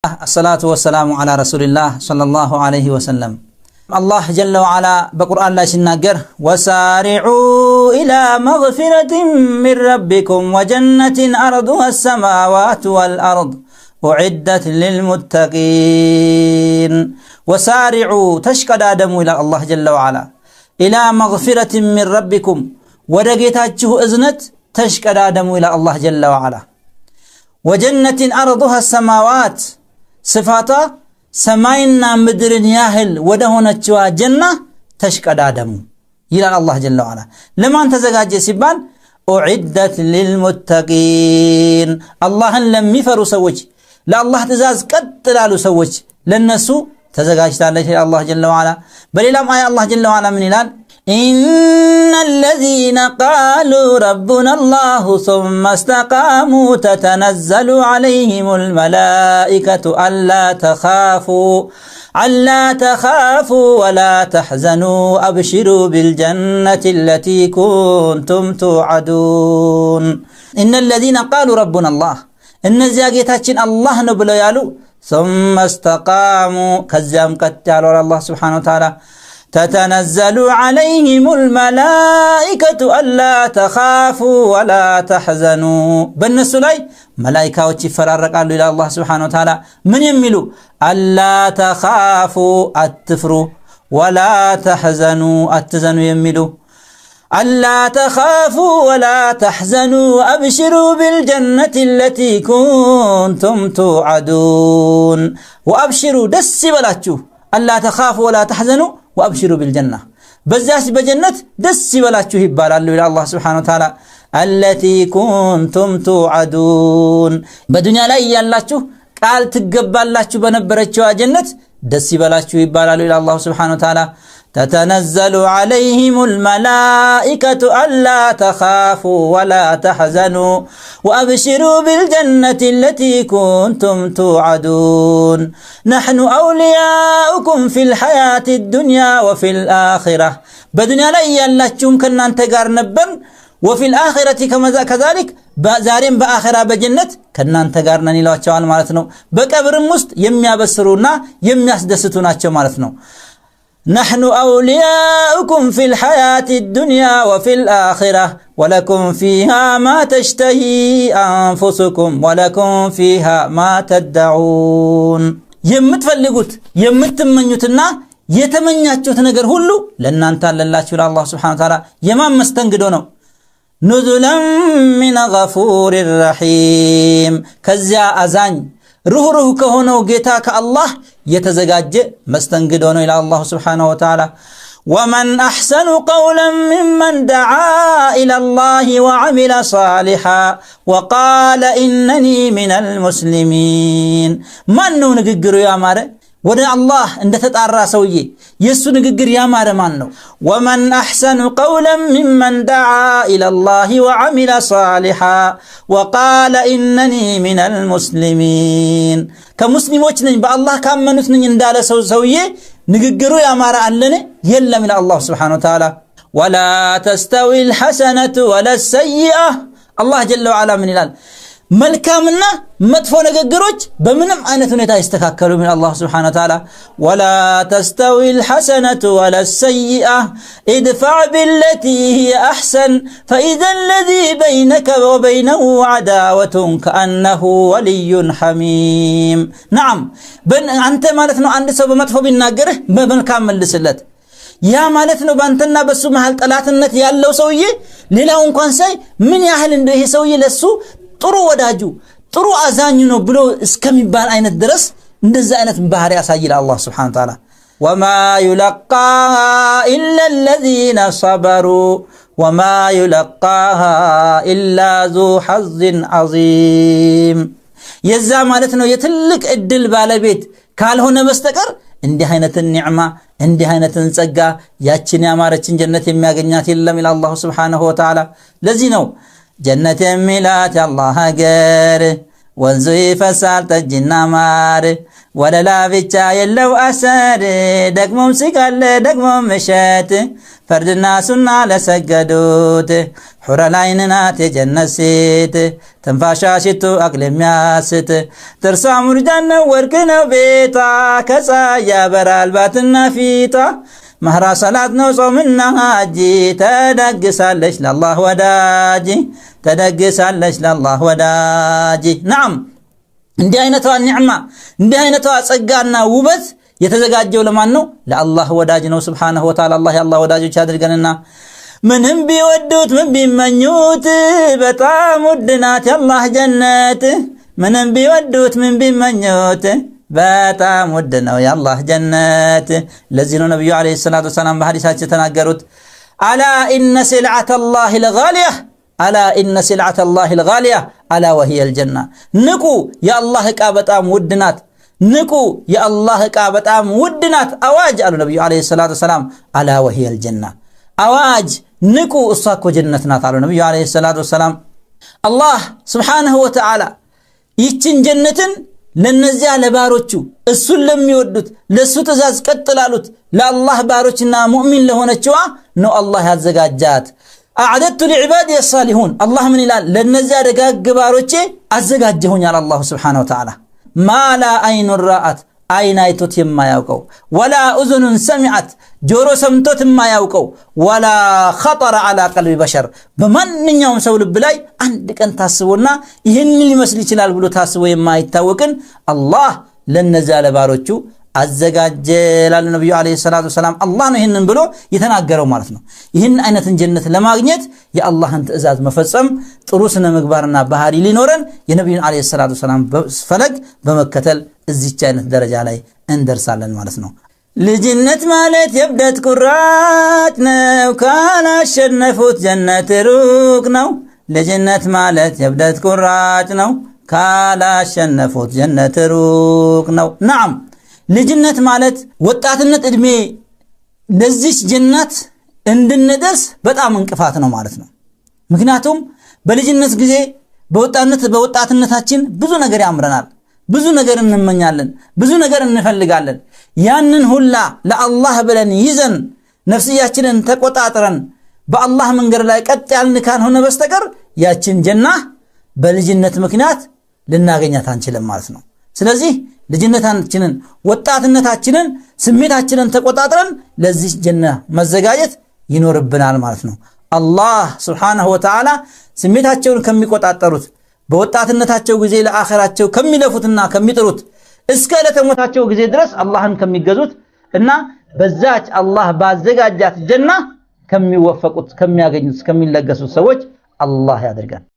الصلاة والسلام على رسول الله صلى الله عليه وسلم. الله جل وعلا بقرآن لا يناجر وسارعوا إلى مغفرة من ربكم وجنة أرضها السماوات والأرض أعدت للمتقين. وسارعوا تشكد آدم إلى الله جل وعلا إلى مغفرة من ربكم ودقيتاته إذنت تشكد آدم إلى الله جل وعلا وجنة أرضها السماوات صفاتا سماينا مدرن ياهل ودهونتشوا جنة تشكد آدم إلى الله جل وعلا. لما أنت زقاج سبان أعدت للمتقين. الله لم يفروا سوج لا الله تزاز قتلالو سوج للنسو تزقاج تعالى الله جل وعلا. بل إلى آية الله جل وعلا من إلال إن الذين قالوا ربنا الله ثم استقاموا تتنزل عليهم الملائكة ألا تخافوا ولا تحزنوا أبشروا بالجنة التي كنتم توعدون. إن الذين قالوا ربنا الله إن زياجتاتين الله نبلو يالو ثم استقاموا كزام قتالوا الله سبحانه وتعالى تتنزل عليهم الملائكة ألا تخافوا ولا تحزنوا. بالنسبة لي ملائكة وتفرق قالوا إلى الله سبحانه وتعالى من يملوا ألا تخافوا أتفروا ولا تحزنوا أتزنوا يملوا ألا تخافوا ولا تحزنوا أبشروا بالجنة التي كنتم توعدون. وأبشروا دس بلاتشو ألا تخافوا ولا تحزنوا وأبشروا بالجنة بزاس بجنة دس بلاتشو هبال إلى الله سبحانه وتعالى التي كنتم توعدون. بدنيا لا يالاتشو قال تقبالاتشو بنبرتشو جنة دس بلاتشو هبال إلى الله سبحانه وتعالى تتنزل عليهم الملائكة ألا تخافوا ولا تحزنوا وأبشروا بالجنة التي كنتم توعدون. نحن أولياؤكم في الحياة الدنيا وفي الآخرة. بدنيا لا يالاتشم كنا انتقار نبن وفي الآخرة كذلك زارين بآخرة بجنة كنا انتقارنا نيلواتشو مالتنو بكبر مست يميا بسرونا يميا سدستونا مالتنو. نحن أولياؤكم في الحياة الدنيا وفي الآخرة ولكم فيها ما تشتهي أنفسكم ولكم فيها ما تدعون. يمتفلقوت يمتمنيوتنا يتمنياتشوت نجر هلو لأن أنت لله شو الله سبحانه وتعالى يمام مستنقدونه نزلا من غفور رحيم. كزيا أزان روح كهونو جيتاك الله يتزجاج مستنقدونه إلى الله سبحانه وتعالى. ومن أحسن قولا ممن دعا إلى الله وعمل صالحا وقال إنني من المسلمين. من نقر يا مار ودع الله عند تتعرى سوي يسو نقر يا مار منو. ومن أحسن قولا ممن دعا إلى الله وعمل صالحا وقال إنني من المسلمين. كمسلموች ነኝ በአላህ ካመኑት ነኝ እንዳለ ሰውዬ ንግግሩ ያማረ አለነ የለም ኢላ አላህ Subhanahu Wa Ta'ala. ولا تستوي الحسنة ولا السيئة. الله جل وعلا من ይላል መልካምና መጥፎ ንግግሮች በምንም አይነት ሁኔታ ይስተካከሉ من الله Subhanahu Wa Ta'ala. ولا تستوي الحسنة ولا السيئة ادفع بالتي هي أحسن فإذا الذي بينك وبينه عداوة كأنه ولي حميم. نعم أنت مالتنا عند سبب مطفو بالناقره بملكام ملسلت يا مالتنا بانتنا بسو محل طلعتنت يالو سوي للاو انكوان ساي من ياهل انده سوي لسو ጥሩ ወዳጁ ጥሩ አዛኙ ነው ብሎ እስከሚባል አይነት ድረስ እንደዛ አይነት ባህሪ ያሳይል አላህ Subhanahu Wa Ta'ala. وما يلقاها إلا الذين صبروا وما يلقاها إلا ذو حظ عظيم. የዛ ማለት ነው የትልቅ እድል ባለቤት ካልሆነ በስተቀር እንዲህ አይነትን ኒዕማ እንዲህ አይነትን ጸጋ ያችን ያማረችን ጀነት የሚያገኛት የለም ኢላ አላህ Subhanahu Wa Ta'ala. ለዚህ ነው جنة ميلات الله غير وانزوي فسال تجنا مار ولا لا بيتا يلو أسر دقمم سيقال دقمم مشات فردنا سنة لسجدوت ሑረ ላይን ናት የጀነት ሴት ትንፋሿ ሽቶ አቅል የሚያስት ጥርሷ ሙርጃን ነው ወርቅ ነው ቤቷ ከፀሐይ ያበራል ባትና ፊቷ መህራ ሰላት ነው ጾምና ሐጂ ተደግሳለች ለአላህ ወዳጅ ተደግሳለች ለአላህ ወዳጅ ናም እንዲህ አይነቷ ኒዕማ እንዲህ አይነቷ ጸጋና ውበት የተዘጋጀው ለማን ነው ለአላህ ወዳጅ ነው ሱብሓነሁ ወተዓላ አላህ የአላህ ወዳጆች ያድርገንና ምንም ቢወዱት ምን ቢመኙት በጣም ውድ ናት የአላህ ጀነት ምንም ቢወዱት ምን ቢመኙት በጣም ውድ ነው የአላህ ጀነት ለዚህ ነው ነብዩ አለይሂ ሰላቱ ወሰላም በሐዲሳቸው ተናገሩት አላ ኢነ ሲልዓተ አላህ الغاليه አላ ኢነ ሲልዓተ አላህ الغاليه አላ وهي الجنه ንቁ የአላህ ዕቃ በጣም ውድ ናት ንቁ የአላህ ዕቃ በጣም ውድ ናት አዋጅ አሉ ነብዩ አለይሂ ሰላቱ ወሰላም አላ وهي الجنه አዋጅ ንቁ እሷ እኮ ጀነት ናት አሉ ነብዩ አለይሂ ሰላቱ ወሰላም አላህ ሱብሓነሁ ወተዓላ ይችን ጀነትን ለነዚያ ለባሮቹ እሱን ለሚወዱት ለሱ ትእዛዝ ቀጥላሉት ለአላህ ባሮችና ሙእሚን ለሆነችዋ ነው አላህ ያዘጋጃት አዕደቱ ለዒባዲ الصالحون አላህ ምን ይላል ለነዚያ ደጋግ ባሮቼ አዘጋጀሁኛል አላህ ሱብሓነሁ ወተዓላ ማላ አይኑ ራአት አይን አይቶት የማያውቀው ወላ እዝኑን ሰሚዐት ጆሮ ሰምቶት የማያውቀው ወላ ኸጠረ ዐላ ቀልቢ በሸር በማንኛውም ሰው ልብ ላይ አንድ ቀን ታስቦና ይህን ሊመስል ይችላል ብሎ ታስቦ የማይታወቅን አላህ ለነዚያ ለባሮቹ አዘጋጀ ላሉ ነብዩ አለይሂ ሰላቱ ወሰላም አላህ ነው ይሄንን ብሎ የተናገረው ማለት ነው ይሄን አይነትን ጀነት ለማግኘት የአላህን ትእዛዝ መፈጸም ጥሩ ስነ ምግባርና ባህሪ ሊኖረን የነብዩን አለይሂ ሰላቱ ወሰላም ፈለግ በመከተል እዚች አይነት ደረጃ ላይ እንደርሳለን ማለት ነው ልጅነት ማለት የብደት ቁራጭ ነው ካላሸነፉት ጀነት ሩቅ ነው ልጅነት ማለት የብደት ቁራጭ ነው ካላሸነፉት ጀነት ሩቅ ነው ናም ልጅነት ማለት ወጣትነት እድሜ ለዚህ ጀነት እንድንደርስ በጣም እንቅፋት ነው ማለት ነው ምክንያቱም በልጅነት ጊዜ በወጣትነታችን ብዙ ነገር ያምረናል ብዙ ነገር እንመኛለን ብዙ ነገር እንፈልጋለን ያንን ሁላ ለአላህ ብለን ይዘን ነፍስያችንን ተቆጣጥረን በአላህ መንገድ ላይ ቀጥ ያልን ካልሆነ በስተቀር ያችን ጀና በልጅነት ምክንያት ልናገኛት አንችልም ማለት ነው ስለዚህ ልጅነታችንን ወጣትነታችንን ስሜታችንን ተቆጣጥረን ለዚህ ጀና መዘጋጀት ይኖርብናል ማለት ነው አላህ ሱብሓነሁ ወተዓላ ስሜታቸውን ከሚቆጣጠሩት በወጣትነታቸው ጊዜ ለአኺራቸው ከሚለፉትና ከሚጥሩት እስከ ለተሞታቸው ጊዜ ድረስ አላህን ከሚገዙት እና በዛች አላህ ባዘጋጃት ጀና ከሚወፈቁት ከሚያገኙት ከሚለገሱት ሰዎች አላህ ያድርገን